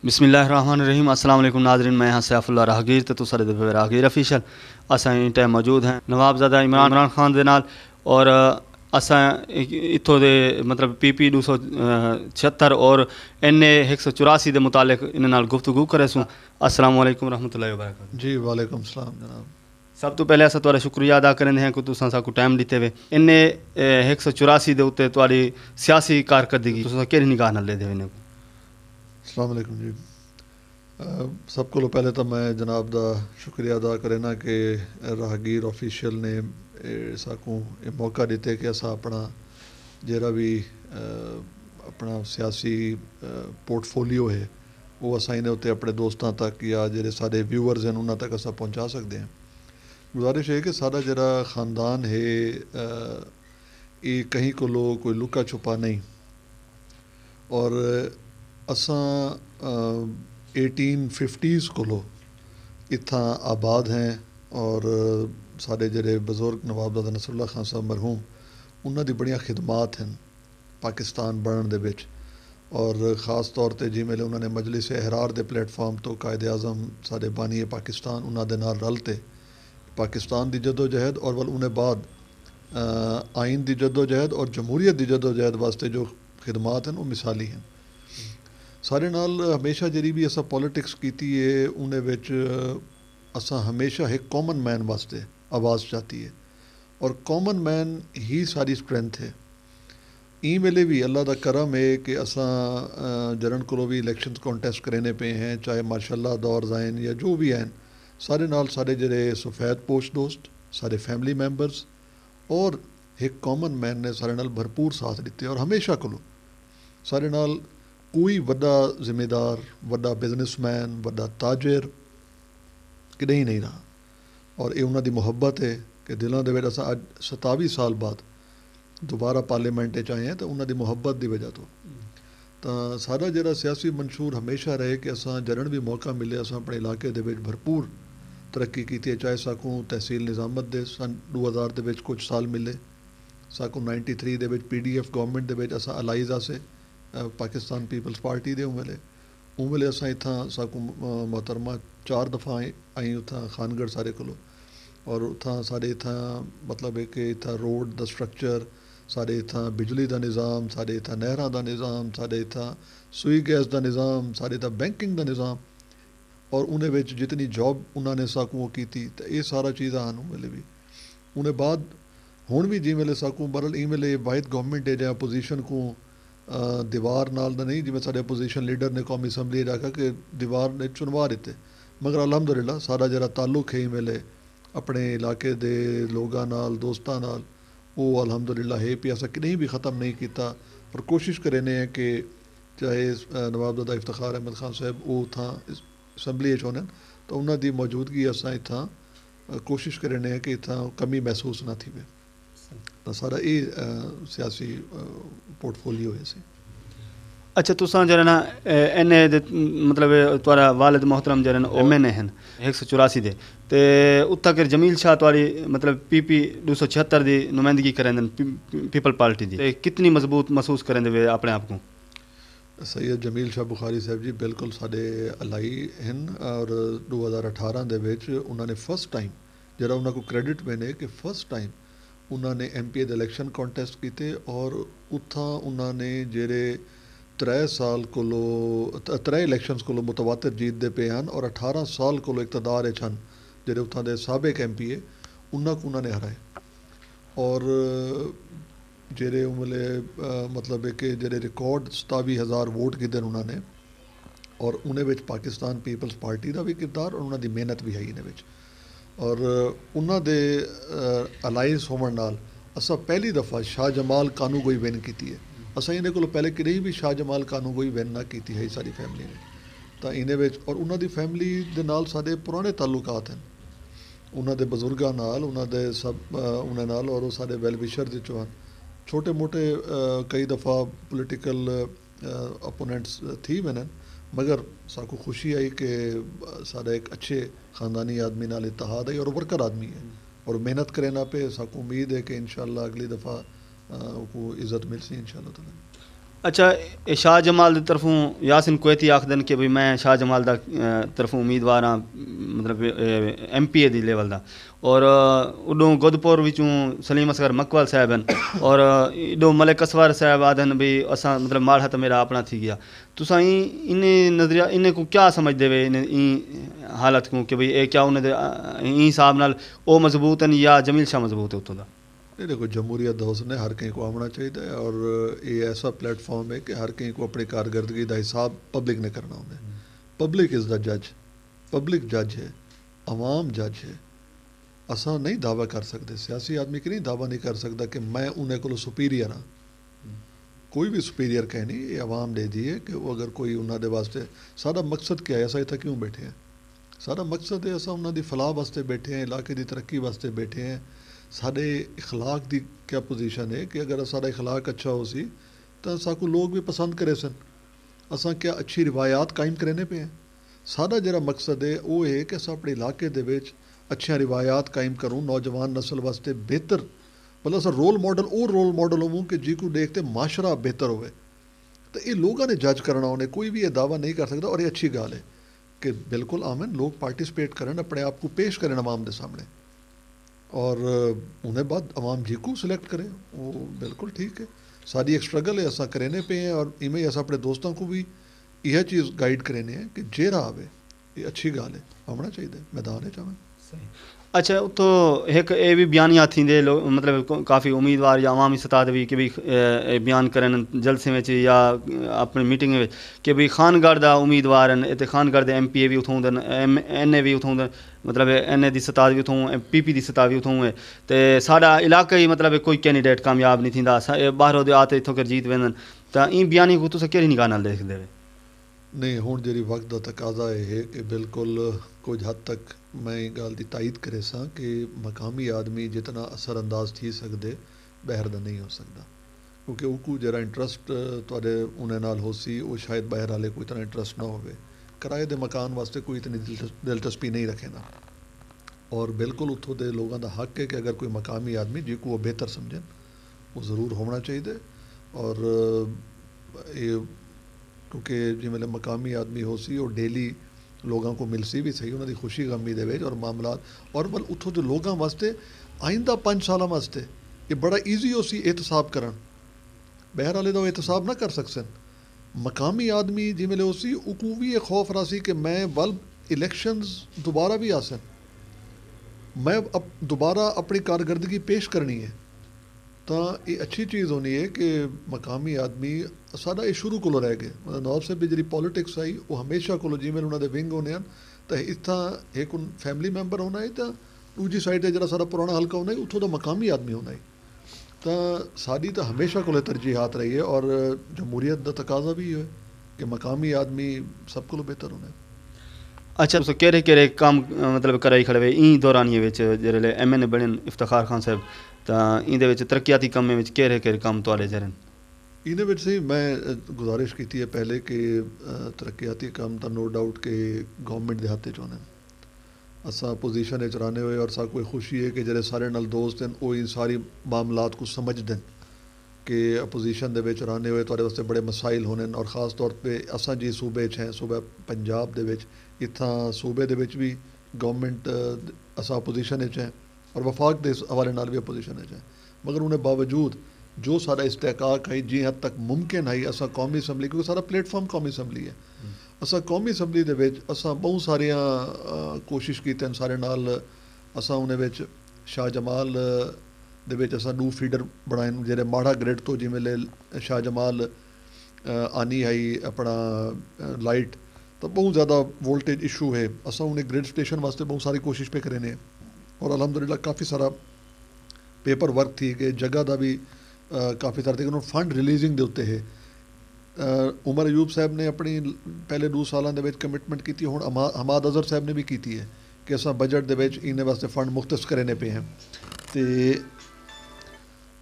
बिस्मिल्लाहिर्रहमानिर्रहीम। अस्सलाम वालेकुम नाज़रीन, मैं यहाँ सैफुल्लाह राहगीर तो तुसारे दे राहगीर ऑफिशियल असां टाइम मौजूद हैं नवाबज़ादा इमरान खान दे नाल और असां इत्थों दे मतलब PP 276 और NA 184 दे मुतालिक इन नाल गुफ्तगू करेसूँ। अस्सलाम वालेकुम रहमतुल्लाहि व बरकातहू। जी वालेकुम सलाम जनाब। सब तो पहले असां तुहाडा शुक्रिया अदा करते हैं कि तुसां साकू टाइम दिते वे। NA 184 दे उत्ते तुहाडी सियासी कारकर्दगी तुसां केहड़ी निगाह नाल लेदे वे? अस्सलाम वालेकुम जी। सब को पहले तो मैं जनाब का शुक्रिया अदा करना कि राहगीर ऑफिशियल ने साकू ये मौका दिते कि असा अपना जरा भी अपना सियासी पोर्टफोलियो है वो असा इन्हें उत्ते अपने दोस्तों तक या जेरे सारे व्यूअर्स हैं उन्होंने तक असा पहुँचा सकते हैं। गुजारिश है कि सारा जरा ख़ानदान है ये कहीं को लो कोई लुका छुपा नहीं और असां 1850s को लो इत्था आबाद हैं और साढ़े जड़े बजुर्ग नवाबज़ादा नसरुल्लाह खान साहब मरहूम उन्होंने बड़िया खिदमात हैं पाकिस्तान बनने दे विच और ख़ास तौर पर जिमें उन्होंने मजलिस एहरार के प्लेटफॉर्म तो कायदे आज़म साढ़े बानी पाकिस्तान उन्होंने नाल रलते पाकिस्तान की जदोजहद और वल उन्हें बाद आइन की जदोजहद और जमहूरीत की जदोजहद वास्ते जो खिदमात हैं वो मिसाली हैं। सारे नाल हमेशा जी भी असा पॉलिटिक्स की है उन्हें विच असा हमेशा एक कॉमन मैन वास्ते आवाज़ चाहती है और कॉमन मैन ही सारी स्ट्रेंथ है। ई वेले भी अल्लाह का करम है कि असा जरन को भी इलेक्शन कॉन्टेस्ट करने पे हैं चाहे माशाल्लाह दौर आन या जो भी हैं सारे नाल सारे जड़े सफ़ैद पोश दोस्त सारे फैमिली मैंबर्स और एक कॉमन मैन ने सारे नाल भरपूर साथ दिते और हमेशा को सारे नाल कोई वड्डा जिम्मेदार वड्डा बिजनेसमैन वड्डा ताजिर कि नहीं रहा और ये उन्होंने मुहब्बत है कि दिलों के अस अज 27 साल बाद दोबारा पार्लीमेंट आए हैं तो उन्होंने मुहब्बत की वजह तो सारा जरा सियासी मंशूर हमेशा रहे कि असा जरन भी मौका मिले अस अपने इलाके के भरपूर तरक्की की चाहे साकू तहसील निजामत दे सन 2000 के कुछ साल मिले साकू 93 के PDF गवर्नमेंट के अस अलाइज आसे पाकिस्तान पीपल्स पार्टी दे उवेले असा इतना साकू मोहतरमा 4 दफ़ा आई उतना खानगढ़ सारे को और उतना सारे इतना मतलब है कि इतना रोड द स्ट्रक्चर सारे इतना बिजली का निज़ाम सारे इतना नहर का निज़ाम सारे इतना सुई गैस का निज़ाम सारे इतना बैंकिंग का निज़ाम और उन्हें विच जितनी जॉब उन्होंने साकू वो की तो ये सारा चीज़ आन वेले भी उन्हें बाद हुण भी जिमें साकू बरल ई वेले वाहिद गवर्नमेंट है जहाँ अपोजिशन को दीवार नाल नहीं जिमें साढ़े अपोजिशन लीडर ने कौमी असैम्बली आखा कि दीवार ने चुनवा दिते मगर अलहमदुलिल्लाह सारा जरा ताल्लुक है वेले अपने इलाके दे लोगों नाल दोस्तों नाल वो अलहमदुलिल्लाह है भी असा कहीं भी ख़त्म नहीं किया और कोशिश करें हैं कि चाहे नवाबज़ादा इफ्तिखार अहमद खान साहब वो था असैम्बली होने तो उन्होंने मौजूदगी असा इतना कोशिश करें हैं कि इतना कमी महसूस ना थी तो सारा ये सियासी पोर्टफोलियो है सी। अच्छा तुसां जरा ना NA दे मतलब तुहारा वालिद मोहतरम जरा MNA हैं 184 दे ते उत्ता कर जमील शाह तुहाड़ी मतलब PP 276 दी नुमाइंदगी करें पीपल पार्टी दी कितनी मजबूत महसूस करें वे अपने आप को? सैयद जमील शाह बुखारी साहब जी बिल्कुल साढ़े अलाई हैं और 2018 दे विच उन्होंने फर्स्ट टाइम जरा उन्होंने को क्रेडिट मैंने कि फर्स्ट टाइम उन्होंने MP दे इलेक्शन कॉन्टेस्ट किए और उत्था उन्होंने जेरे 3 साल को 3 इलेक्शंस को मुतवातिर जीतते पे हैं और 18 साल को इकतदार छन जेरे उत्थां दे साबिक MP उन्होंने हराए और जेरे उमले मतलब है कि जेरे रिकॉर्ड 27,000 वोट किते उन्होंने और उन्हें पाकिस्तान पीपल्स पार्टी का भी किरदार और उन्होंने मेहनत भी है इन्हें और उन्होंने अलायंस होने नाल असा पहली दफ़ा शाह जमाल कानूगोई विन की है। असा इन्हें को पहले कहीं भी शाह जमाल कानूगोई विन ना की है सारी फैमिली ने तो इन्हें और उन्होंने फैमिली दे नाल सारे पुराने ताल्लुकात हैं उन्होंने बजुर्गों नाल उन्होंने सब उन्हें नाल और सारे वैल विशर जो हैं छोटे मोटे कई दफ़ा पोलिटिकल अपोनेंट्स थी मैंने मगर साको खुशी आई कि सारा एक अच्छे ख़ानदानी आदमी नाल इत्तेहाद है और वर्कर आदमी है और मेहनत करे ना पे साको उम्मीद है कि इंशाअल्लाह अगली दफ़ा को इज़्ज़त मिल सी इंशाअल्लाह ताला। अच्छा, ये शाह जमाल की तरफों यासिन कुवैती आखदन कि भाई मैं शाह जमाल दा तरफों उम्मीदवार हाँ, मतलब MPA दी लेवल दा, और उडों गोदपुर विचों सलीम असगर मकवाल साहब हैं, और इडो मलिक असवार साहब आदन भी असा मतलब माड़ा तो मेरा अपना थी गया। तुसा इन नजरिया इन्हें को क्या समझते वे इन हालत को कि भाई ये क्या उन्हें हिसाब नाल ओ मजबूत हैं या जमील शाह मजबूत है उत्तों दा? नहीं देखो, जमहूरियत हाउस ने हर कहीं को आना चाहिए, और ये ऐसा प्लेटफॉर्म है कि हर कहीं को अपनी कारकर्दगी का हिसाब पब्लिक ने करना होंगे। पब्लिक इज़ द जज, पब्लिक जज है, अवाम जज है। असा नहीं दावा कर सकते, सियासी आदमी की नहीं दावा नहीं कर सकता कि मैं उन्हें को सुपीरियर हाँ। कोई भी सुपीरियर कह नहीं, ये अवाम दे दी है कि वो अगर कोई उन्होंने वास्ते सारा मकसद क्या है, असा इतना क्यों बैठे हैं? सारा मकसद है असा उन्होंने फलाह वास्ते बैठे हैं, इलाके की तरक्की वास्ते बैठे हैं। साढ़े इखलाक की क्या पोजीशन है कि अगर सारा इखलाक अच्छा हो सी तो साकू लोग भी पसंद करे सन। असा क्या अच्छी रिवायात कायम करने पे हैं। सारा जरा मकसद है वो है कि अस अपने इलाके दे विच अच्छियां रिवायात कायम करूँ, नौजवान नस्ल वास्ते बेहतर, मतलब अस रोल मॉडल वो रोल मॉडल होवूँ कि जी को देखते माशरा बेहतर होवे। तो ये लोगों ने जज करना, उन्हें कोई भी ये दावा नहीं कर सकता। और ये अच्छी गाल है कि बिल्कुल आमन लोग पार्टिसिपेट करें, अपने आप को पेश करें अवाम के सामने, और उन्हें बाद अवाम जी को सिलेक्ट करें, वो बिल्कुल ठीक है। सारी एक स्ट्रगल है, असा करेने पे हैं, और इमें असा अपने दोस्तों को भी यह चीज़ गाइड करेने है कि जेरा आवे, ये अच्छी गाल है, आना चाहिए मैदान है चाहे। अच्छा, तो एक ये भी बयानिया थींदे लोग मतलब काफ़ी उम्मीदवार या अवामी सतह ते भी कि भी बयान करन जलसे में या अपनी मीटिंग में कि भी खानगढ़ दा उम्मीदवार हैं, इतने खानगढ़ दे MPA भी उथों दन, MNA भी उथों दन, मतलब NA दी सतह भी उथों, PP दी सतह भी उथों है। तो साडा इलाका ही मतलब कोई कैंडिडेट कामयाब नहीं थींदा, बाहरों दे आते इथों कर जीत वेंदन। तो इन बयानी को तुस केड़ी निगाह नाल देखदे वे? नहीं, हुण जी वक्त का तकाजा है कि बिल्कुल कुछ हद तक मैं गल की तायद करे सा कि मकामी आदमी जितना असरअंदाज थी सकते बहर का नहीं हो सकता, क्योंकि उनको जरा इंटरस्ट थोड़े उन्हें नाल हो सी, वो शायद बहर वाले कोई इतना इंटरस्ट ना होवे, किराए के मकान वास्ते कोई इतनी दिलचस्पी नहीं रखे ना। और बिल्कुल उतों के लोगों का हक है कि अगर कोई मकामी आदमी जिसको वो बेहतर समझें वो ज़रूर होना चाहिए। और ये क्योंकि जिमें मकामी आदमी हो सी और डेली लोगों को मिल सी भी सही, उन्होंने खुशी गमी दे और मामला, और बल उतों के लोगों वास्ते आइंदा 5 साल वास्ते ये बड़ा ईजी हो सी एहतसाब कर, बहर वाले का एहतसाब ना कर सकन। मकामी आदमी जिमें हो सी उको भी ये खौफ रासी कि मैं बल इलेक्शंस दोबारा भी आसन, मैं अब दोबारा अपनी कारकर्दगी पेश करनी है। तो ये अच्छी चीज़ होनी है कि मकामी आदमी सारा ये शुरू को रह गए, मतलब नवाब साहब की जी पॉलिटिक्स आई वो हमेशा को जिमें उन्होंने विंग होने हैं, तो इतना एक फैमिली मैंबर होना है, तो दूजी साइड जरा सारा पुराना हल्का होना है उतों का मकामी आदमी होना है। तो साड़ी तो हमेशा को तरजीहात रही है, और जमहूरियत का तकाजा भी है कि मकामी आदमी सब को बेहतर होना है। अच्छा, तो केरे केरे काम मतलब कराई खड़े वे ई दौरानिए विच जेरे MNA बने इफ्तिखार खान साहब, तो इंदे विच तरक्याती कम्में विच केरे केरे काम तुहाडे जरन? इन्हें विच से मैं गुजारिश की है पहले कि तरक्याती काम तो नो डाउट कि गवर्नमेंट के हाथ च होने, असा पोजीशन रहने हुए, और सा कोई खुशी है कि जरे सारे नाल दोस्त हैं वो इन सारी मामलात को समझ दें कि अपोजिशन दे विच रहने हुए थोड़े वास्ते बड़े मसाइल होने, और ख़ास तौर पर असा जी सूबे हैं, सूबा पंजाब दे विच, इतना सूबे दे विच भी गवर्नमेंट असा अपोजिशन है और वफाक के हवाले नाल भी अपोजिशन है, मगर उन्हें बावजूद जो सारा इस्तेहकाक है जी हद तक मुमकिन है असा कौमी असैम्बली, क्योंकि सारा प्लेटफॉर्म कौमी असैम्बली है, असा कौमी असैम्बली दे विच असा बहुत सारिया कोशिश की सारे नाल। असा उन्हें विच शाह जमाल दे विच असा 2 फीडर बनाए जेरे माड़ा ग्रिड तो जिमें शाह जमाल आनी है अपना लाइट, तो बहुत ज़्यादा वोल्टेज इशू है, असा उन्हें ग्रिड स्टेशन वास्ते बहुत सारी कोशिश पे करें, और अलहमदुलिल्लाह काफ़ी सारा पेपर वर्क थी कि जगह का भी काफ़ी सारे थे, फंड रिलीजिंग के उत्ते है। उमर अयूब साहब ने अपनी पहले 2 सालों के कमिटमेंट की, हुण हमाद अजहर साहब ने भी की है कि असा बजट के इन्हें वास्ते फंड मुख्तस करने पे हैं, तो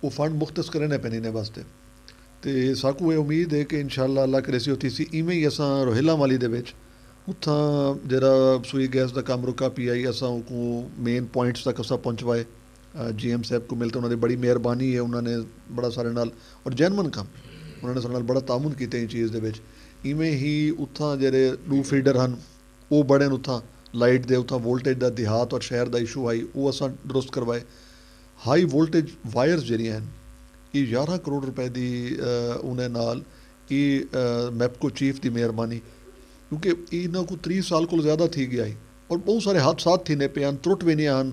वो फंड मुख्तस करने पे इन्हें वास्ते, तो साकू ये उम्मीद है कि इंशाअल्लाह अल्लाह करे सी होती सी। इवें ही असा रोहिला वाली दे विच उत्थां जरा सुई गैस का काम रुका पी आई, असा को मेन पॉइंट्स तक असा पहुँचवाए, GM साहब को मिलते उन्होंने बड़ी मेहरबानी है, उन्होंने बड़ा सारे नाल और जैनमन काम ਉਹਨਾਂ ਨੇ ਸਾਡੇ ਨਾਲ ਬੜਾ ਤਾਮੁਨ ਕੀਤਾ ਇਹ ਚੀਜ਼ ਦੇ ਵਿੱਚ। ਇਵੇਂ ਹੀ ਉੱਥਾਂ ਜਿਹੜੇ ਲੂ ਫੀਡਰ ਹਨ ਉਹ ਬੜੇ ਨੇ, ਉੱਥਾਂ ਲਾਈਟ ਦੇ ਉੱਥਾਂ ਵੋਲਟੇਜ ਦਾ ਦਿਹਾਤ ਔਰ ਸ਼ਹਿਰ ਦਾ ਇਸ਼ੂ ਆਈ, ਉਹ ਅਸਾਂ ਦਰੁਸਤ ਕਰਵਾਏ। ਹਾਈ ਵੋਲਟੇਜ ਵਾਇਰਸ ਜਿਹੜੀਆਂ ਹਨ ਇਹ 11 ਕਰੋੜ ਰੁਪਏ ਦੀ ਉਹਨੇ ਨਾਲ ਇਹ ਮੈਪਕੋ ਚੀਫ ਦੀ ਮਿਹਰਬਾਨੀ, ਕਿਉਂਕਿ ਇਹਨਾਂ को 30 ਸਾਲ ਕੋਲ ਜ਼ਿਆਦਾ ਥी ਗਿਆ ਹੈ ਔਰ ਬਹੁਤ ਸਾਰੇ ਹਾਦਸਾਤ ਥੀਨੇ ਪਏ ਹਨ, ਤਰੁੱਟ ਵੀ ਨਹੀਂ ਹਨ,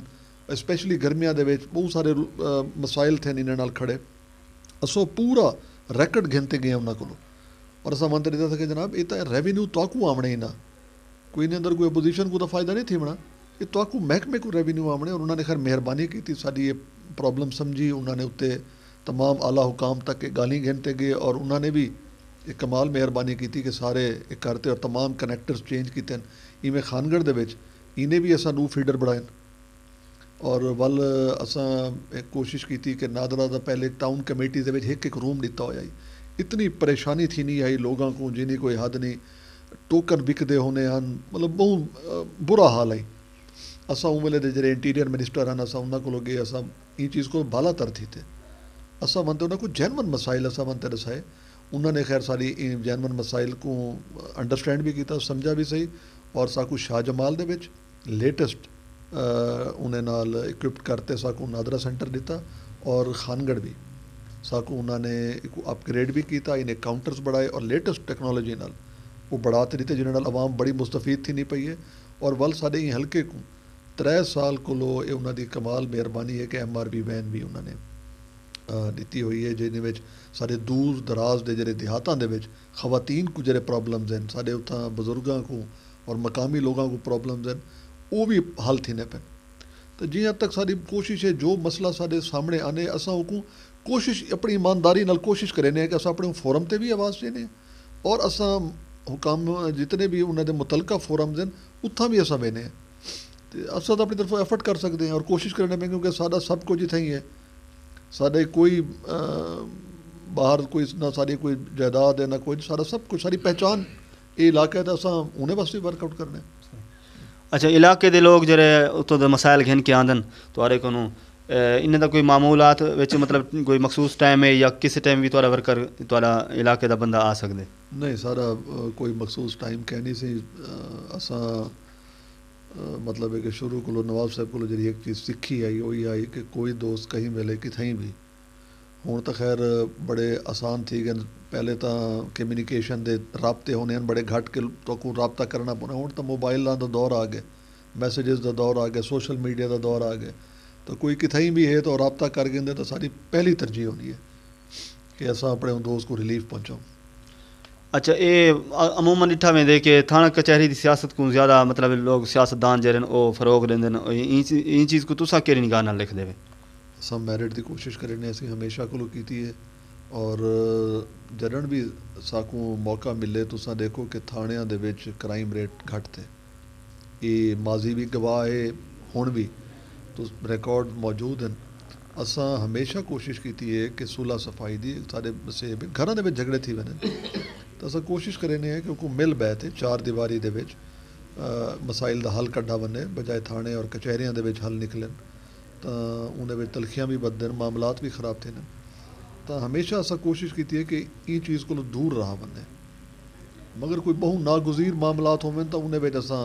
ਸਪੈਸ਼ਲੀ ਗਰਮੀਆਂ ਦੇ ਵਿੱਚ ਬਹੁਤ ਸਾਰੇ ਮਸਾਇਲ ਥੇ ਇਹਨਾਂ ਨਾਲ ਖੜੇ। ਅਸੋ ਪੂਰਾ ਰੈਕਡ ਗਿਣਤੇ ਗਏ ਉਹਨਾਂ ਕੋਲੋਂ ਔਰ ਅਸਾਂ ਮੰਤਰੀ ਦਾ ਕਿ ਜਨਾਬ ਇਹ ਤਾਂ ਰੈਵਨਿਊ ਤਾਕੂ ਆਵਣੇ ਹੀ ਨਾ, ਕੋਈ ਇਹਦੇ ਅੰਦਰ ਕੋਈ ਅਪੋਜੀਸ਼ਨ को ਤਾਂ ਫਾਇਦਾ ਨਹੀਂ ਥੀ ਬਣਾ, ਇਹ ਤਾਕੂ ਮਹਿਕਮੇ को ਰੈਵਨਿਊ ਆਵਣੇ। ਔਰ ਉਹਨਾਂ ਨੇ ਖੈਰ ਮਿਹਰਬਾਨੀ ਕੀਤੀ, ਸਾਡੀ ਇਹ ਪ੍ਰੋਬਲਮ ਸਮਝੀ, ਉਹਨਾਂ ਨੇ ਉੱਤੇ तमाम आला हुकाम तक गाली गिनते गए और उन्होंने भी एक कमाल मेहरबानी की कि सारे एक करते और तमाम कनैक्टर्स चेंज किए। इवें खानगढ़ दे विच इन्हें भी असा नू फीडर बढ़ाए और वल असा एक कोशिश की कि नादरा का पहले टाउन कमेटी दे विच एक रूम दिता होया। इतनी परेशानी थी नहीं आई लोगों को जिन्हें कोई हद नहीं, टोकन बिकते होने हैं, मतलब बहुत बुरा हाल है। असा उस वेले दे जेह्ड़े इंटीरियर मिनिस्टर हैं असा उन्होंने को गए, असा ये चीज़ को बाला तर थी थे असा मनते उन्होंने कोई जैनवन मसाइल असा मनते दसाए। उन्होंने खैर सारी जैनवन मसाइल को अंडरस्टैंड भी किया, समझा भी सही और साकू शाह जमाल दे विच लेटेस्ट उन्हें नाल इक्विप्ड करते साकू नादरा सेंटर दिता और खानगढ़ भी साकू उन्होंने अपग्रेड भी किया, इन्हें काउंटर्स बढ़ाए और लेटेस्ट टैक्नोलॉजी नाल वो बढ़ाते दिते जिन्हें नाल आवाम बड़ी मुस्तफीद थी नहीं पई है। और वल साडे हल्के को 3 साल कोलो ये उन्होंने कमाल मेहरबानी है कि MRB वैन भी उन्होंने दी हुई है, जिन्हें सारे दूर दराज के जोड़े देहातों के खवातीन को जोड़े प्रॉब्लम्स हैं, साढ़े उतना बजुर्गों को और मकामी लोगों को प्रॉब्लम्स हैं, वो भी हल थीने पे। तो जियां तक सारी कोशिश है जो मसला साढ़े सामने आने असा को कोशिश अपनी ईमानदारी नाल कोशिश करें कि असा अपने फोरम पर भी आवाज़ देने और असा हुकाम जितने भी उन्होंने मुतलका फोरम्स हैं उत्थां भी असा वेने तो असा तो अपनी तरफों एफर्ट कर सकते हैं और कोशिश करने में, क्योंकि सारा सब कुछ इतना ही है, साढ़े कोई बाहर कोई ना सारी कोई जायदाद है ना कोई, सारा सब कुछ सारी पहचान ये इलाका है तो असा उन्हें वास्ते वर्कआउट करने। अच्छा इलाके दे लोग जेह्ड़े उत्थों दे मसाइल घिन के आंदन तुआरे कोनों इन्हें दा कोई मामूलात विच मतलब कोई मखसूस टाइम है या किसी टाइम भी तुआरा वर्कर तुआरा इलाके दा बंदा आ सकदे? नहीं, सारा कोई मखसूस टाइम कह नहीं सी। असा मतलब है कि शुरू को नवाब साहब को जी एक चीज़ सीखी आई वही आई कि कोई दोस्त कहीं मिले कितें भी हूँ तो खैर बड़े आसान थी गए। पहले तो कम्यूनिकेशन के रबते होने बड़े घट के तो को रबता करना पौना, हूँ तो मोबाइल का दौर आ गया, मैसेजेस का दौर आ गया, सोशल मीडिया का दौर आ गया, तो कोई कितें भी है तो रबता कर गए तो सारी पहली तरजीह होनी है कि असा अपने दोस्त को रिलीफ पहुँचाऊँ। अच्छा ये अमूमन डिठा वेंदे कि थाना कचहरी की सियासत को ज़्यादा मतलब लोग सियासतदान जरे वो फरोग देंदे इन चीज़ को तुसा केड़ी निगाह नाल लिख देवे? असां मैरिट की कोशिश करने असीं हमेशा कोलो कीती है और जरन भी साकू मौका मिले तुसा देखो कि थाणियां दे विच क्राइम रेट घट थे, ये माजी भी गवाह है हुण भी तो रिकॉर्ड मौजूद हैं। असां हमेशा कोशिश कीती है कि सुलह सफाई दी सारे बसे घरां दे विच झगड़े थी वने तो अस कोशिश करें कि को मिल बैठे चार दीवारी दे विच मसाइल का हल कड्ढा वने बजाय थाने और कचहरियां दे विच हल निकलन तो उन्हें तलखियां भी बदन मामलात भी खराब थे न। तो हमेशा असा कोशिश की है कि ये चीज़ को दूर रहा वने, मगर कोई बहु नागुजीर मामलात होवें तो उन्हें विच असा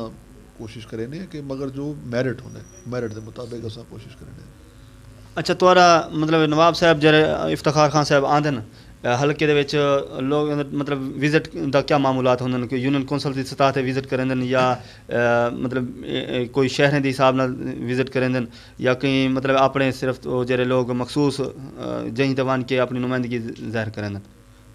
कोशिश करें कि मगर जो मैरिट होने मैरिट के मुताबिक असा कोशिश करें। अच्छा तुआरा मतलब नवाब साहब जरे इफ्तिखार खान साहब आंदन हल्के दे विच लोग मतलब विजिट दा क्या मामूलात होंदन कि यूनियन कौंसल की सतह ते विजिट करेंदन या मतलब कोई शहरें के हिसाब नाल विजिट करेंदन या कहीं मतलब अपने सिर्फ जेरे लोग मखसूस जहीं तवान के अपनी नुमाइंदगी जाहिर करेंदन?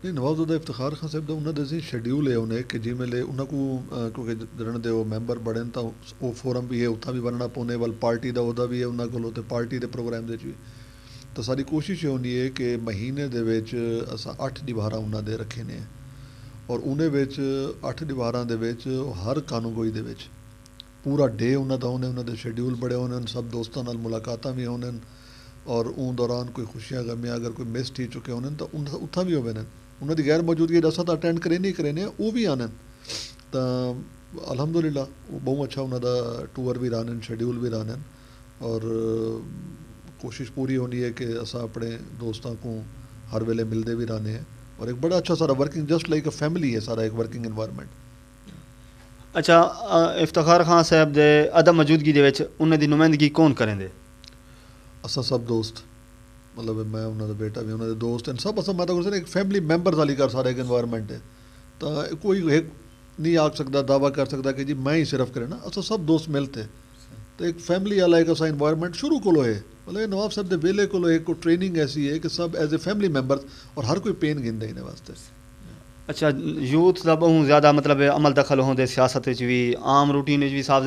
नहीं, नवाबजादा इफ्तिखार खान साहब का उन्होंने शेड्यूल है उन्हें कि जिमें उन्होंने को क्योंकि जरन दे मैंबर बड़े तो वो फोरम भी है उत्था भी बनना पौने वाल पार्टी का उहदा भी है उन्होंने को पार्टी के प्रोग्राम भी तो सारी कोशिश ये होनी है कि महीने दे विच असां 8 दीवारां उन्हां दे रखे ने और उन्हें विच 8 दीवारां दे विच हर कानूगोई दे विच पूरा डे उन्हां दा होने उन्हां दे शेड्यूल बड़े होने सब दोस्तां नाल मुलाकातां भी होने और उन दौरान कोई खुशियां गमियां अगर कोई मिस थी चुके होने तो उत्थां भी होवे उन्हां दी गैर मौजूदगी असां तो अटेंड करे नहीं करे वो भी आने तो अलहमदुलिल्लाह वो बहुत अच्छा उन्हां दा टूर भी रहने शेड्यूल भी रहने और कोशिश पूरी होनी है कि असा अपने दोस्तों को हर वेले मिलते भी रहने हैं और एक बड़ा अच्छा सारा working just like a family है सारा एक वर्किंग इन्वायरमेंट। अच्छा, इफ्तिखार खान साहब दे अदम मौजूदगी दे विच उन्हां दी नुमाइंदगी कौन करेंदे? असा सब दोस्त, मतलब मैं उन्होंने बेटा भी उन्होंने दोस्त हैं सब, असा मैं तो एक फैमिली मैंबर वाली का सारा एक इन्वायरमेंट है। तो कोई एक नहीं आख सकता दावा कर सकता कि जी मैं ही सिर्फ करे ना, असा सब दोस्त मिलते तो एक फैमिली वाला एक असा इन्वायरमेंट शुरू को है। मतलब नवाब साहब के वेले को एक ट्रेनिंग ऐसी है कि सब एज ए फैमिली मैंबर और हर कोई पेन गिनते इन्हें वास्ते। अच्छा, यूथ का बहुत ज़्यादा मतलब अमल दखल होंदे सियासत भी, आम रूटीन भी साफ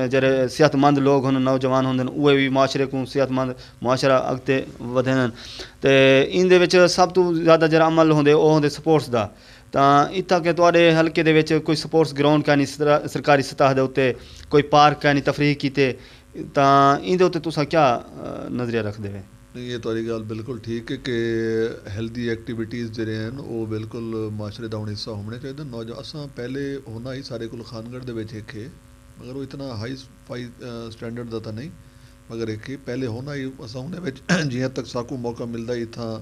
जरे सेहतमंद लोग हों नौजवान होंदे उहे भी माशरे को सेहतमंद मुआशरा अगते वधन। तो इंदे विच सब तो ज़्यादा जरा अमल होंदे वो होंदे स्पोर्ट्स का। तो इत्थां के तुहाडे हल्के दे विच कोई स्पोर्ट्स ग्राउंड का नहीं सरकारी सतह दे उत्ते, कोई पार्क का नहीं तफरीक कीते, तां इंदे उत्ते तुसां क्या नज़रिया रखदे वे? नहीं ये तुहाडी गल बिल्कुल ठीक है कि हेल्दी एक्टिविटीज़ जेह्ड़े हैं वो बिल्कुल माशरे दा हुण हिस्सा होने चाहिए। नौजवान असां पहले होना ही सारे कोल खानगढ़ दे विच एक है, मगर वो इतना हाई फाई स्टैंडर्ड दा तां नहीं, मगर एक पहले होना ही असां उन्हें विच जियां तक साकू मौका मिलता ही इत्थां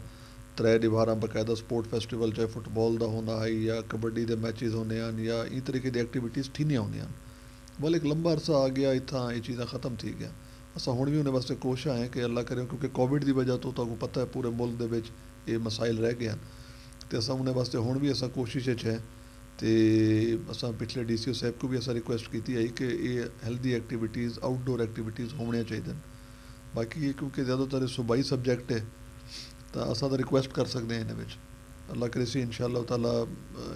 3 दीवारां बकायदा स्पोर्ट फेस्टिवल चाहे फुटबॉल का होना है या कबड्डी के मैचिज होने हैं या इ तरीके की एक्टिविटीज़ थीनियां होंदियां। वाल एक लंबा अरसा आ गया इत्थां ये चीज़ां ख़त्म थी गया। असां हुण भी उन्हें वास्ते कोशिश हैं कि अल्लाह करे, क्योंकि कोविड की वजह तो तुहानू पता है पूरे मुल्क दे विच ये मसाइल रह गए हैं, तो असां उन्हें वास्ते हुण भी असां कोशिश है। तो असां पिछले DCO साहब को भी असां रिक्वेस्ट की है कि ये हेल्दी एक्टिविटीज़ आउटडोर एक्टिविटीज़ होने चाहिए। बाकी ये क्योंकि ज़्यादातर सूबाई सबजैक्ट है तो असा तो रिक्वेस्ट कर सकते हैं इन्हें अल्लाह करे सी इंशाअल्लाह ताला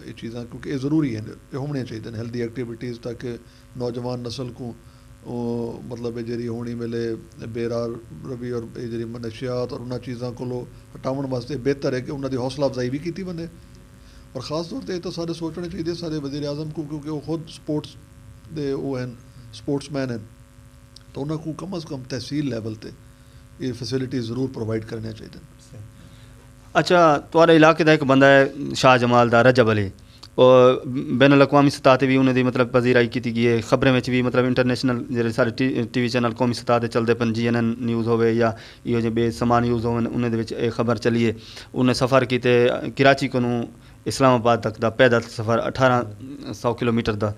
ये चीज़ां, क्योंकि ये ज़रूरी है ये होने चाहिए हेल्दी एक्टिविटीज़, ताकि नौजवान नस्ल को मतलब जी होनी मिले बेरार रवि और जी नशियात और उन्होंने चीज़ों को हटाने वास्ते बेहतर है कि उन्होंने हौसला अफजाई भी की बने। और ख़ास तौर पर तो सारे सोचने चाहिए सारे वज़ीर आज़म को, क्योंकि वो खुद स्पोर्ट्स दे वो हैं स्पोर्ट्समैन हैं, तो उन्होंने कम अज़ कम तहसील लैवल पर ये फैसिलिटी ज़रूर प्रोवाइड करने चाहिए। अच्छा, तुहाडे इलाके का एक बंदा है शाह जमाल दा रजब अली, और बैन अवी सतह पर भी उन्होंने मतलब पजीराई की गई है, खबरें में भी मतलब इंटरनेशनल जो सारे TV चैनल कौमी सतह पर चलते पे GNN न्यूज़ हो या यो जो बे समा न्यूज़ हो उन्हें खबर चली है उन्हें सफ़र किए कराची को इस्लामाबाद तक का पैदल सफ़र 1800 किलोमीटर का,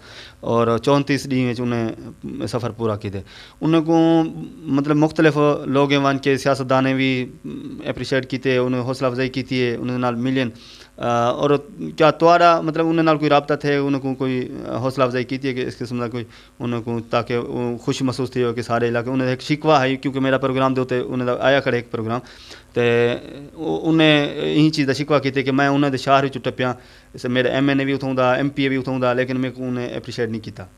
और 34 डी में उन्हें सफ़र पूरा किए। उनको मतलब मुख्तलिफ लोग वन के सियासतदान भी एप्रीशिएट किए, उन्हें हौसला अफजाई की है, उन्हें मिलियन। और क्या तुहाडा मतलब उन्हें कोई रबता थे, उनको कोई हौसला अफजाई की है कि इस किस्म का कोई उनको, ताकि खुश महसूस थी हो कि सारे इलाके उन्हें एक शिकवा है, क्योंकि मेरा प्रोग्राम दे उन्हें आया खड़े एक प्रोग्राम तो उन्हें यही चीज़ का शिकवा किया कि मैं उन्होंने शहर टप्पिया, मेरे MNA भी उतों का MP भी उतों का, लेकिन मैं उन्हें एप्रीशिएट नहीं किया।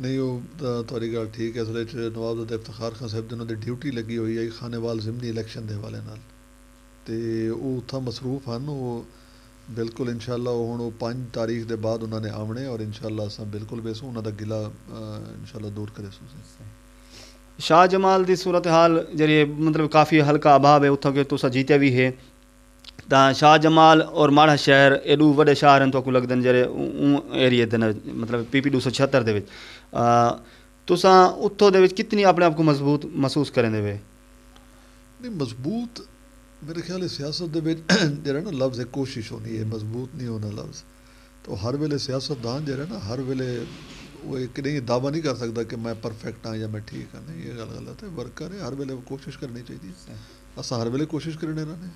नहीं वो तुहाडी गल ठीक है। असल नवाबजादा इफ्तिखार खान साहब उन्होंने ड्यूटी लगी हुई है खानेवाल ज़िमनी इलैक्शन के हवाले नाल, तो वो उत्थां मसरूफ हैं वो बिल्कुल इंशाअल्लाह हुण 5 तारीख के बाद उन्होंने आने और इंशाअल्लाह असां बिल्कुल बेसू उन्होंने गिला इंशाअल्लाह दूर करे सू। शाह जमाल की सूरत हाल जी मतलब काफ़ी हल्का अभाव है उतों के तुसा जीते भी है, तो शाह जमाल और माड़ा शहर एडू वड़े शहर हैं तो लगते हैं जे एरिए मतलब PP 276 तुसा उतों दे कितनी अपने आप को मजबूत महसूस करें वे? नहीं मजबूत मेरे ख्याल सियासत जरा ना लफ्ज़ है कोशिश होनी है, मजबूत नहीं होना लफ्ज़। तो हर वेले सियासतदान जरा ना हर वेले वो एक नहीं दावा नहीं कर सकता कि मैं परफेक्ट हाँ या मैं ठीक हाँ, नहीं ये गल गलत है। वर्कर है हर वेले कोशिश करनी चाहिए, अस हर वेले कोशिश करने रहने।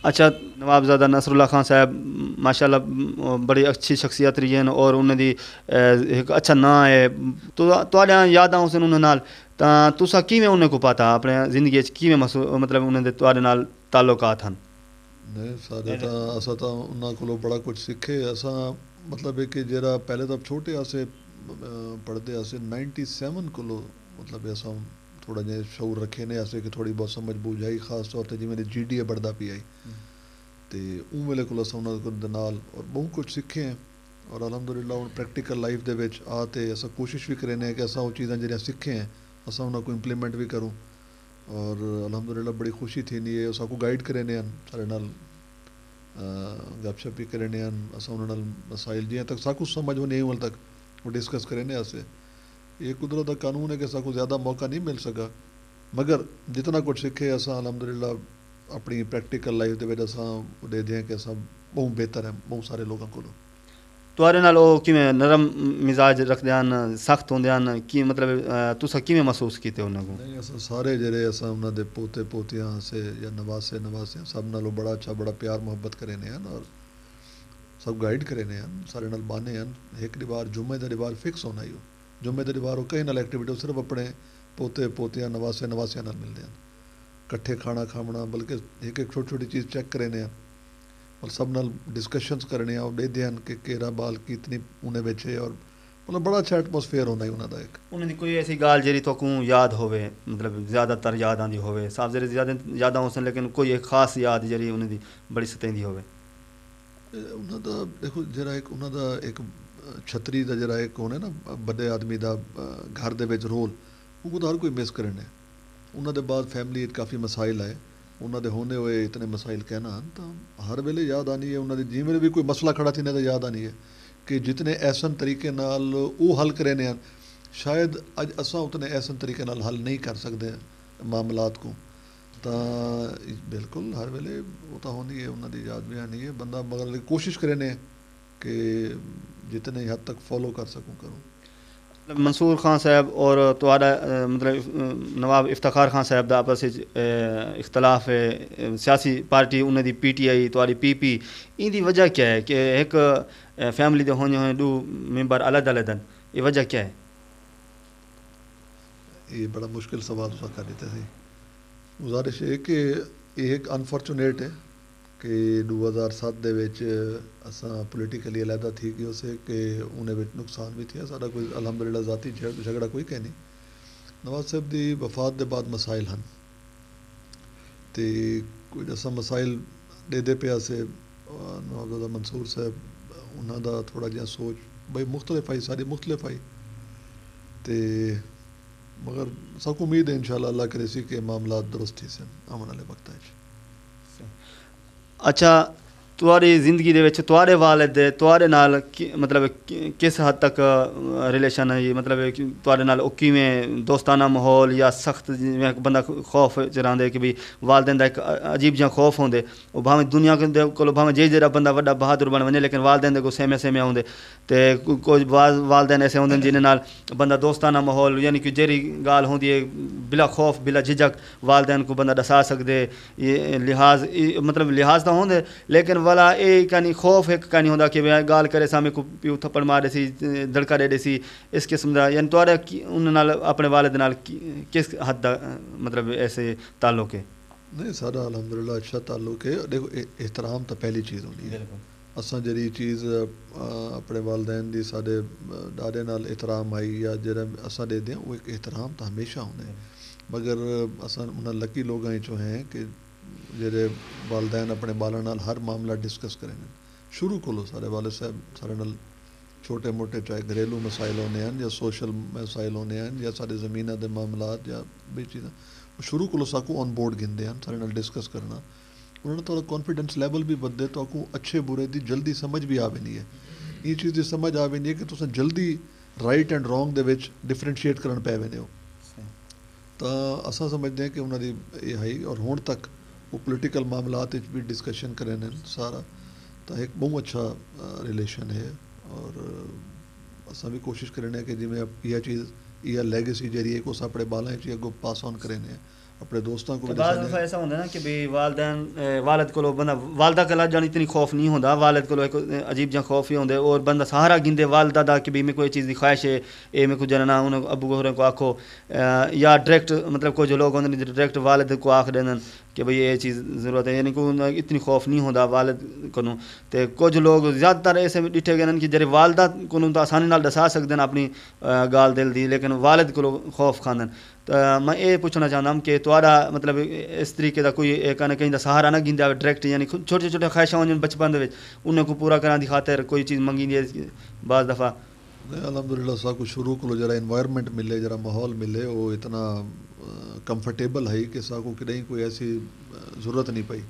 अच्छा, नवाबजादा नसरुल्लाह खान साहब माशाल्लाह बड़ी अच्छी शख्सियत रही हैं और उन्होंने एक अच्छा ना है, तो याद उस नाल तुसा किवें उन्हें को पता अपने जिंदगी किवें मतलब उन्हें तुहाडे नाल ताल्लुकात हैं? नहीं सारे तो असा तो उन्होंने को बड़ा कुछ सीखे। असा मतलब है कि जरा पहले तो छोटे आसे पढ़ते आसे 97 को मतलब असा थोड़ा जो शऊर रखे ने ऐसे कि थोड़ी बहुत समझ बूझ आई, खास तौर पर जिमें GDA बढ़ता पी आई तो उन वेले को नाल और बहुत कुछ सीखे हैं। और अलहमदुलिल्लाह हूँ प्रैक्टिकल लाइफ दे विच आते असा कोशिश भी करें कि असा वो चीज़ां जो सीखे हैं असा उन्होंने को इंप्लीमेंट भी करूँ, और अलहमदुलिल्लाह बड़ी खुशी थी है असा को गाइड करें सारे नाल गपशप भी करें असा उन्होंने मसाइल जियां तक साकू समझ वो नहीं वल तक वो डिस्कस करें ऐसे। ये कुदरत का कानून है कि साकू ज़्यादा मौका नहीं मिल सका, मगर जितना कुछ सीखे असा अलहमदुलिल्लाह अपनी प्रैक्टिकल लाइफ ਦੇ ਵਿੱਚ ਅਸਾਂ ਦੇਖਦੇ ਹਾਂ ਕਿ ਅਸਾਂ ਬਹੁਤ ਬਿਹਤਰ ਹੈ ਬਹੁਤ ਸਾਰੇ ਲੋਕਾਂ ਕੋਲੋਂ। ਤੁਹਾਡੇ ਨਾਲ ਉਹ ਕਿਵੇਂ ਨਰਮ ਮਿਜ਼ਾਜ ਰੱਖਦੇ ਹਨ, ਸਖਤ ਹੁੰਦੇ ਹਨ, ਕੀ ਮਤਲਬ ਤੁਸੀਂ ਕਿਵੇਂ ਮਹਿਸੂਸ ਕੀਤੇ ਉਹਨਾਂ ਕੋਲ? ਨਹੀਂ ਅਸਾਂ ਸਾਰੇ ਜਿਹੜੇ ਅਸਾਂ ਉਹਨਾਂ ਦੇ ਪੋਤੇ ਪੋਤੀਆਂ ਸੇ ਜਾਂ ਨਵਾਸੇ ਸਭ ਨਾਲੋਂ ਬੜਾ ਅੱਛਾ ਬੜਾ ਪਿਆਰ ਮੁਹੱਬਤ ਕਰੇ ਨੇ ਹਨ ਔਰ ਸਭ ਗਾਈਡ ਕਰੇ ਨੇ ਹਨ ਸਾਰੇ ਨਾਲ ਬਾਨੇ ਹਨ। ਇੱਕ ਦੀ ਵਾਰ ਜੁਮੇ ਦੀ ਵਾਰ ਫਿਕਸ ਹੋਣਾ ਹੀ ਉਹ ਜੁਮੇ ਦੀ ਵਾਰ ਉਹ ਕਈ ਨਾਲ ਐਕਟੀਵਿਟੀ ਸਿਰਫ ਆਪਣੇ ਪੋਤੇ ਪੋਤੀਆਂ ਨਵਾਸਿਆਂ ਨਾਲ ਮਿਲਦੇ ਹਨ ਇਕੱਠੇ ਖਾਣਾ ਖਾਵਣਾ ਬਲਕਿ ਇੱਕ ਛੋਟੀ ਛੋਟੀ ਚੀਜ਼ ਚੈੱਕ ਕਰੇ ਨੇ और सब नाल डिस्कशंस करने और देखते हैं कि केरा बाल कितनी उन्हें बेचे और मतलब बड़ा अच्छा एटमोसफेयर होना है उन्होंने एक उन्होंने कोई ऐसी गाल जेरी तो को याद होवे मतलब ज़्यादातर याद आंदी होवे साफ जेरी ज़्यादा ज़्यादा हो सन लेकिन कोई एक खास याद जेरी उन्हें बड़ी सतेंदी होवे उन्होंने देखो जरा एक उन्होंने एक छतरी का जरा एक होने ना बड़े आदमी का घर दे विच रोल वो हर कोई मिस करने उन्होंने बाद फैमिली काफ़ी मसाइल आए उन्होंने होने हुए इतने मसाइल कहना तो हर वेले याद आनी है उन्होंने जिमें भी कोई मसला खड़ा थी ना तो याद आनी है कि जितने ऐसन तरीके नाल वो हल करे ने शायद अज असा उतने ऐसन तरीके नाल हल नहीं कर सकते मामलात को तो बिल्कुल हर वेले वो तो होनी है उन्होंने याद भी आनी है बंदा मगर कोशिश करे ने कि जितने हद तक फॉलो कर सकूँ करूँ। मंसूर खान साहब और तुहाड़ा मतलब नवाब इफ्तार खान साहब का आपस इख्तलाफ है सियासी पार्टी उन्हें दी PTI तुहाड़ी PP इनकी वजह क्या है कि एक फैमिली दे होने दो मेंबर अलग अलग ये वजह क्या है? ये बड़ा मुश्किल सवाल कर देते थे गुजारिश है कि एक अनफॉर्चुनेट है कि 2007 ਦੇ ਵਿੱਚ असां पोलिटिकली अलहदा थी कि उसे कि उन्हें ਵਿੱਚ नुकसान भी थिया साਡਾ कोई अलहमदुलिल्लाह ज़ाती झगड़ा कोई कह नहीं नवाज साहब ਦੀ वफात ਦੇ ਬਾਅਦ ਮਸਾਇਲ ਹਨ ਤੇ ਕੁਝ ਅਸਾਂ ਮਸਾਇਲ ਦੇਦੇ ਪਿਆ ਸੇ ਨਵਾਬ ਮੰਸੂਰ ਸਾਹਿਬ ਉਹਨਾਂ ਦਾ ਥੋੜਾ ਜਿਹਾ ਸੋਚ ਬਈ ਮੁxtਲਿਫ ਆਈ ਸਾਰੀ ਮੁxtਲਿਫ ਆਈ ਤੇ मगर सबको उम्मीद है इंशाल्लाह अल्लाह करे सी के मामला दुरुस्त ही सन आने वाले वक्त है। अच्छा तुहारी जिंदगी दे विच तुहारे वालिद तुहारे नाल मतलब किस हद तक रिलेशन है मतलब तुहारे नाल किवें दोस्ताना माहौल या सख्त जिवें बंदा खौफ च रहिंदे कि भी वालदैन दा एक अजीब जिहा खौफ होंदे वो भावें दुनिया कोलो भावें जेड़ा बंदा वड्डा बहादुर बन वने लेकिन वालदैन दे को सेमे होंदे ते कुछ वालदैन ऐसे होंदे जिन्हें नाल बंदा दोस्ताना माहौल यानी कि जेरी गाल होंदी है बिला खौफ बिला झिझक वालदैन को बंदा दसा सकदे लिहाज मतलब लिहाज तो होंदे लेकिन वाला ये कहानी खौफ एक कहानी होंदा कि गाल करे सामने को प्यू थप्पड़ मार सी दड़का दे सी इस किस्म का यानी तुहाडा उन नाल अपने वालिद नाल किस हद दा मतलब ऐसे ताल्लुक है? नहीं सारा अल्हम्दुलिल्लाह अच्छा ताल्लुक है। देखो एहतराम तो पहली चीज़ होंदी है असां जड़ी चीज़ अपने वालदैन दी साडे डाडे नाल एहतराम आई या जेड़ा असां दे दें वो एक एहतराम तो हमेशा होंदा है मगर असां उन्हां लकी लोगां चों हैं कि जेरे वालदैन अपने बालां नाल हर मामला डिस्कस करें शुरू कोलो सारे वालिद साहब सारे नाल छोटे मोटे चाहे घरेलू मसाइल होने हैं या सोशल मसाइल होने हैं या सारे ज़मीना दे मामलात या बी चीज़ां शुरू कोलो साकू ऑन बोर्ड गिनदे हैं सारे नाल डिस्कस करना उन्होंने थोड़ा कॉन्फिडेंस लैवल भी बदले तो आपको अच्छे बुरे की जल्दी समझ भी आवे नहीं है ये चीज़ की समझ आवे नहीं है कि तुसें जल्दी राइट एंड रॉन्ग दे विच डिफरेंशिएट करन पै वेंदे हो तो असां समझते हैं कि उन्होंने ये है और हुण तक वो पोलिटिकल मामलात भी डिस्कशन करें सारा तो एक बहुत अच्छा रिलेशन है और असा भी कोशिश करें कि जिमें यह चीज़ यह लैगेसी जरिए को अपने बालें अगो पास ऑन करें अपने दोस्तों को बाद दफ़ा ऐसा होंदा ना कि भाई वालदैन वालिद को बंदा वालदा कला जानी इतनी खौफ नहीं होंदा वालिद को एक अजीब जहा खौफ ही होंदे और बंदा सहारा गिंदे वालदा दा कि भाई मैं कोई चीज़ की ख्वाहिश है ये मैं कुछ जना उन अबू होरें को आखो या डायरेक्ट मतलब कुछ लोग होंदे डायरेक्ट वालिद को आख देन कि भाई ये चीज़ ज़रूरत है यानी कि इतनी खौफ नहीं होंदा वालिद को तो कुछ लोग ज़्यादातर ऐसे डिठे गए कि जेरे वालदा को तो आसानी नाल दसा सकते हैं अपनी गाल दिल दी लेकिन वालिद को खौफ खांदन तो मैं ये पूछना चाहता कि तुहाड़ा मतलब इस तरीके का कोई कहीं कहीं सहारा ना गिंदा डायरेक्ट यानी छोटे छोटे ख्वाहिशां होंदियां बचपन दे उन्हें को पूरा कराने की खातिर कोई चीज़ मंगी दी बाज़ दफ़ा अल्हम्दुलिल्लाह सा को शुरू को जरा इन्वायरमेंट मिले जरा माहौल मिले वो इतना कंफर्टेबल है कि सा को कहीं कोई ऐसी ज़रूरत नहीं पई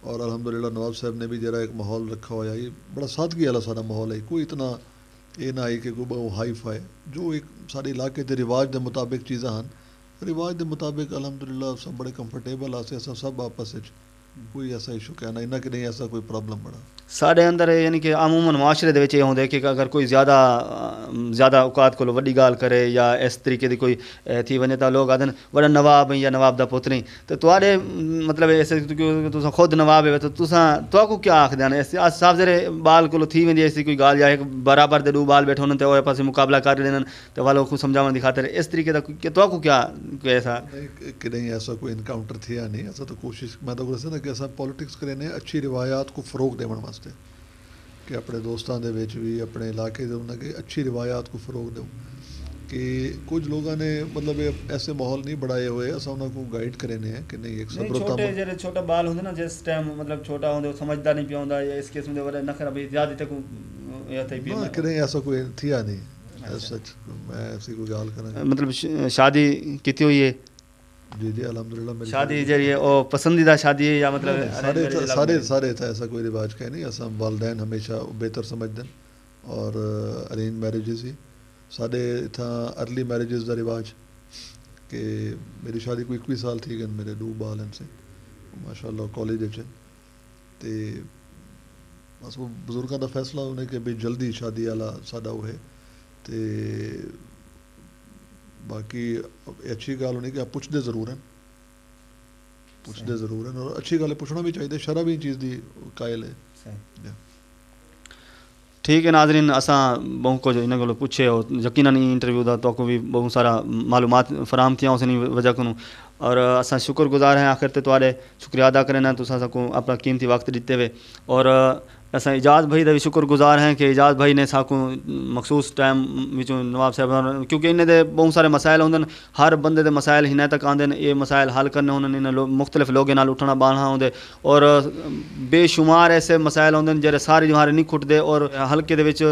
और अल्हम्दुलिल्लाह नवाब साहब ने भी जरा एक माहौल रखा हुआ है बड़ा सादगी वाला सारा माहौल है कोई इतना ये ना है कि कोई बहुत हाई फाई जो एक सारे इलाके के रिवाज के मुताबिक चीज़ां हैं रिवाज के मुताबिक अल्हम्दुलिल्लाह सब बड़े कंफर्टेबल आसे सब आपस कोई ऐसा इशू कहना इन्ना कि नहीं ऐसा कोई प्रॉब्लम बड़ा साढ़े अंदर यानी कि अमूमन मुआशरे दे विच एह् होंदा कि अगर कोई ज़्यादा औकात कोलो वड्डी गाल करे या इस तरीके दी कोई थी वञे तां लोग आखदे वड़ा नवाब या नवाब दा पुत्तर नहीं ते तुहाडे मतलब ऐसे तुसां खुद नवाब है तो तुसां तुहाकू क्या आखदे न साफ ज़रे बाल कोलो थी वेंदी ऐसी कोई गाल या बराबर दे 2 बाल बैठे होन ते ओह्दे पासे मुकाबला कर देन ते वालो को समझावन दी खातिर इस तरीके दा तुहाकू क्या ऐसा कि नहीं ऐसा कोई इनकाउंटर थिया नहीं ऐसा तो कोशिश मैं तो दस्सां ना कि असां पॉलिटिक्स करने अच्छी रिवायात को फरोग देवन वास्ते कि अपने दोस्तों के भी अपने इलाके दे उन्हें कि अच्छी रिवायात को फरोग दो कि कुछ लोगों ने मतलब ऐसे माहौल नहीं बढ़ाए हुए असा उन्होंने गाइड करने हैं कि नहीं एक सब्र छोटा बाल होंगे ना जिस टाइम मतलब छोटा होंगे समझदा नहीं पिया होंदा या इस किस्म दे वडे नखरा भी ज्यादा तक या थई पिया कि नहीं ऐसा कोई थिया नहीं सच मैं ऐसी कोई गाल करा मतलब शादी कितनी हुई है जी जी अल्हम्दुलिल्लाह मेरी शादी जरी है ओ पसंदीदा शादी है या मतलब सारे था ऐसा कोई रिवाज का नहीं असा वालदैन हमेशा बेहतर समझते और अरेंज मैरिजेस ही साढ़े इतना अर्ली मैरिजेस का रिवाज कि मेरी शादी को 21 साल थी गए मेरे 2 बाल हैं से माशाल्लाह कॉलेज ते बस वो बुजुर्गों का फैसला होने कि भी जल्दी शादी वाला साडा वो है ते बाकी अच्छी गल होनी कि आप पुछते जरूर हैं और अच्छी गल पुछना भी चाहिए शरा भी चीज़ की कायल है ठीक है नाजरीन असां बहुत कुछ इन को पुछे और यकीनन इंटरव्यू का तो भी बहुत सारा मालूमात फराम थिया उस वजह को और असां शुक्रगुजार हैं आखिर ते तुहाडे शुक्रिया अदा करना तुसां साकू अपना कीमती वक्त दिते हुए और असां इजाज़ भाई का भी शुक्रगुजार हैं कि इजाज़ भाई ने साकू मखसूस टाइम विचों नवाब साहब क्योंकि इन्हें दे बहुत सारे मसाइल होंगे हर बंदे दे मसाइल हिन तक आंदे ये मसाइल हल करने होंगे इन मुख्तलिफ लोगों नाल उठना बहना होंगे और बेशुमार ऐसे मसाइल होंगे जेह्ड़े सारे जहारे नहीं खुटते और हल्के दे विच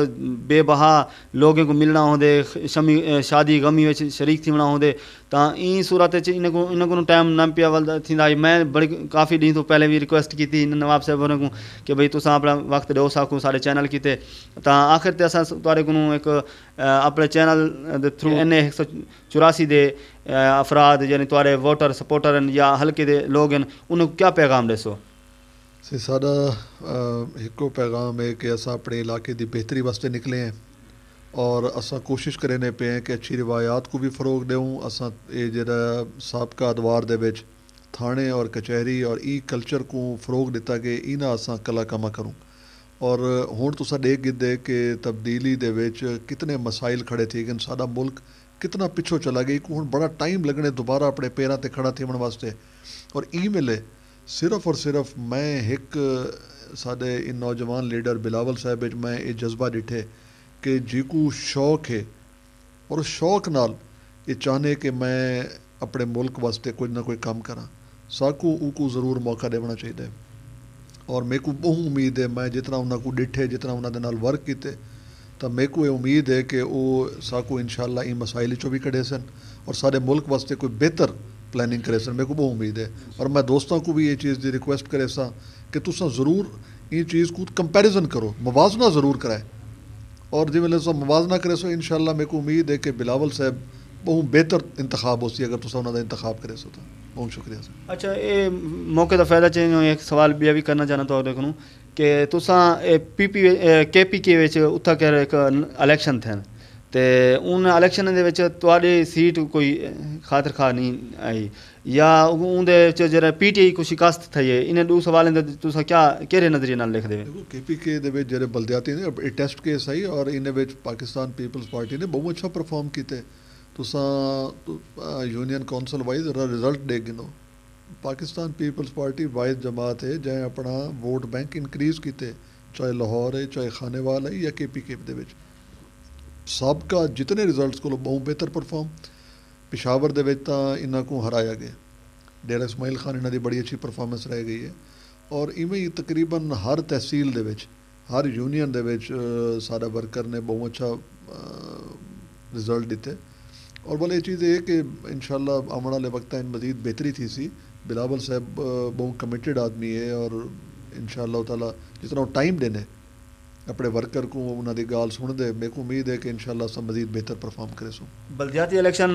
बेबहा लोगों को मिलना होंगे शादी गमी में शरीक थी होंगे तो ई सूरत इन को टाइम न पिया वलदा थींदा मैं बड़ी काफ़ी ॾींहं तो पहले भी रिक्वेस्ट की थी नवाब साहब होरें को कि भाई तुसां अपना वक्त दो साकू साढ़े चैनल किते तो आखिर ते असां तुहाडे कोलों एक अपने चैनल दे थ्रू NA 184 दे अफराद यानी तुहाडे वोटर सपोर्टर या हल्के दे लोग हैं उन्हें क्या पैगाम देसो साडा एको पैगाम है कि असां अपने इलाके की बेहतरी वास्ते निकले हैं और असां कोशिश करने पे हैं कि अच्छी रिवायात को भी फ़रोग देऊँ असां ये जरा साबका अदवार दे विच थाने और कचहरी और ई कल्चर को फ़रोग दिता कि इना असां कला कमा करूँ और हुण तुसां देख गिदे कि तब्दीली दे विच कितने मसाइल खड़े थी गए साडा मुल्क कितना पिछो चला गया हुण बड़ा टाइम लगने दोबारा अपने पैरों ते खड़ा थिवण वास्ते और ई मिले सिर्फ और सिर्फ मैं एक साडे इन नौजवान लीडर बिलावल साहब विच मैं ये जज्बा डिठे कि जिको शौक है और उस शौक नाल ये चाहने कि मैं अपने मुल्क वास्ते कुछ ना कोई काम करा साकू उनको ज़रूर मौका देना चाहिए और मेरे को बहुत उम्मीद है मैं जितना उन्होंने डिठे जितना उन्होंने नाल वर्क किए तो मेरे को ये उम्मीद है कि वो साकू इंशाल्लाह इन मसाइल चो भी कढ़े सन और सारे मुल्क वास्ते कोई बेहतर प्लानिंग करे सन मेरे को बहुत उम्मीद है और मैं दोस्तों को भी ये चीज़ की रिक्वेस्ट करे सा कि तुसा ज़रूर ये चीज़ को कंपैरिजन करो मुवाजना ज़रूर कराए और जिम्मे सो मुवाजना करे सो इंशाल्लाह मेरे को उम्मीद है कि बिलावल साहब बहुत बेहतर इंतखाब हो सी अगर तुसा उन्होंने इंतखाब करे सो तो बहुत शुक्रिया सर अच्छा ये मौके का फायदा चाहिए एक सवाल भी करना चाहना तो देखो कि तुसा KPK विच उत्थै कर एक इलेक्शन थे ते उन इलेक्शन दे विच तुहाडी सीट कोई खातिर खा नहीं आई या उंदे च जरा PTI को शिकस्त थई है इन 2 सवालों दे तुसा क्या केरे नजरिए नाल लिखदे देखो KPK दे विच जेरे बलदियाती ने टेस्ट केस आई और इन विच पाकिस्तान पीपल्स पार्टी ने बहुत अच्छा परफॉर्म कीते तुसा यूनियन कौंसल वाइज रिजल्ट दे गिनो पाकिस्तान पीपल्स पार्टी वाइज जमात है जै अपना वोट बैंक इनक्रीज़ किए चाहे लाहौर है चाहे खानेवाल है या KPK दे विच सबका जितने रिजल्ट्स को बहुत बेहतर परफॉर्म पिशावर दे विच तां इन्हां को हराया गया डेरा इस्माइल खान इन्हां दी बड़ी अच्छी परफॉर्मेंस रह गई है और इवें ही तकरीबन हर तहसील दे विच हर यूनियन दे विच सारा वर्कर ने बहुत अच्छा रिजल्ट दिते और बोले ये चीज़ है कि इंशाल्लाह आने वाले वक्त इन मज़ीद बेहतरी थी सी बिलावल साहब बहुत कमिटेड आदमी है और इंशाल्लाह ताला जितना टाइम देने अपने वर्कर को उन्होंने गाल सुन दे। मेरे को उम्मीद है कि इंशाल्लाह सब मजीद बेहतर परफॉर्म करे सो। बल्दियाती इलेक्शन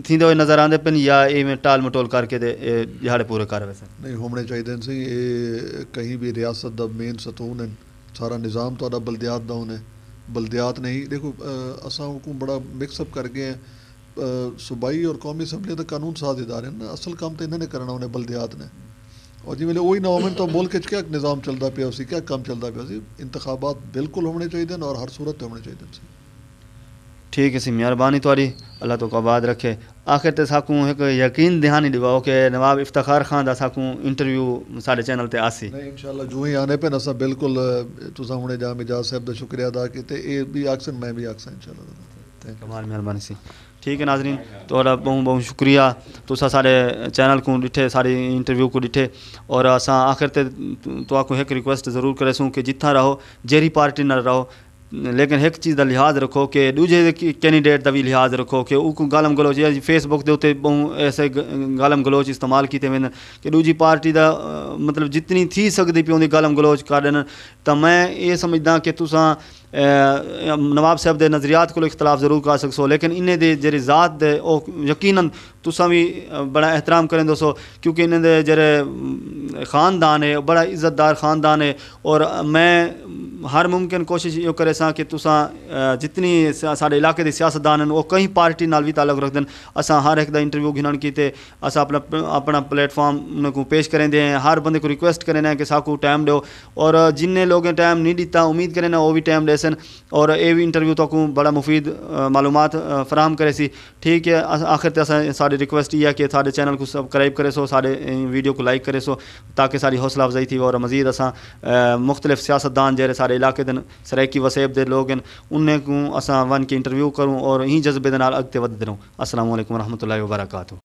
थींदे हुए नज़र आंदे पिन या इवें टाल मटोल करके दे दिहाड़े पूरे कर वैसे नहीं होने चाहिए सी। ये कहीं भी रियासत का मेन सतून है, सारा निज़ाम तो बल्दियात का होना है। बल्दियात नहीं देखो असा को बड़ा मिक्सअप कर गए हैं। सूबाई और कौमी असम्बली का कानून साज इदारे ना, असल काम तो इन्होंने करना उन्हें बल्दियात ने। और जिम्मे वही ना होवन तो मुल्क क्या निज़ाम चलता पिया उसी क्या काम चलता पिया उसी। इंतखाबात बिल्कुल होने चाहिए और हर सूरत होने चाहिए। ठीक है सी मेहरबानी थोड़ी, अल्लाह तो आबाद रखे। आखिर ते साकू एक यकीन ध्यान दिवाओ कि नवाब इफ्तार खान दा साकू इंटरव्यू साढ़े चैनल ते आसी नहीं इंशाल्लाह जो ही आने पे असा बिल्कुल तुसा हुणे जाम इजाज साहब दा शुक्रिया अदा कीते। ए भी आक्सन मैं भी आक्सा इंशाल्लाह। कमाल मेहरबानी सी। ठीक है नाजरीन, थोड़ा बहुत बहुत शुक्रिया तुसा सारे चैनल को डिठे सारी इंटरव्यू को डिठे। और असा आखिर ते तो आपको एक रिक्वेस्ट ज़रूर करे सूँ कि जिथा रहो जेरी पार्टी न रहो, लेकिन एक चीज़ का लिहाज रखो कि दूजे कैंडीडेट का भी लिहाज रखो कि वो गालम गलोच या फेसबुक के उत्ते बहु ऐसे गालम गलोच इस्तेमाल किए वे कि दूजी पार्टी का मतलब जितनी थी सकती पी उनकी गालम गलोच कर देन। तो मैं ये समझदा कि तुसा नवाब साहब के नज़रियात को इख्तलाफ ज़रूर कर सकसो, लेकिन इन्हें दे जेरी ज़ात दे ओ यकीनन तुसा भी बड़ा एहतराम करें दोस्तों, क्योंकि इन्हें दे जेरे ख़ानदान है बड़ा इज़्ज़तदार ख़ानदान है। और मैं हर मुमकिन कोशिश यो करे सा कि तुसा जितनी साढ़े इलाके के सियासतदान हैं वो कहीं पार्टी नाल भी ताल्लुक रखते हैं। असा हर एक दा इंटरव्यू घिनन कीते असा अपना प्लेटफॉर्म उनको पेश करेंदे हैं। हर बंदे को रिक्वेस्ट करें कि साकू टाइम दो, और जिन्हें लोगें टाइम नहीं दिता उम्मीद करें ना वो भी टाइम दे सन। और ये भी इंटरव्यू तो बड़ा मुफीद मालूमात फराहम करे सी। ठीक है, आखिर ते सारी रिक्वेस्ट ये है कि सारे चैनल को सब्सक्राइब करे सो, सारे वीडियो को लाइक करे सो, ताकि सारी हौसला अफजाई थी। और मजीद असा मुख्तलिफ सियासतदान जैसे सारे इलाके दिन सराइकी वसेब दे लोग हैं उन्हें को असा वन के इंटरव्यू करूँ और यही जज्बे दे नाल अगते वधदे रहूं। अस्सलाम वालेकुम रहमतुल्लाहि व बरकातहू।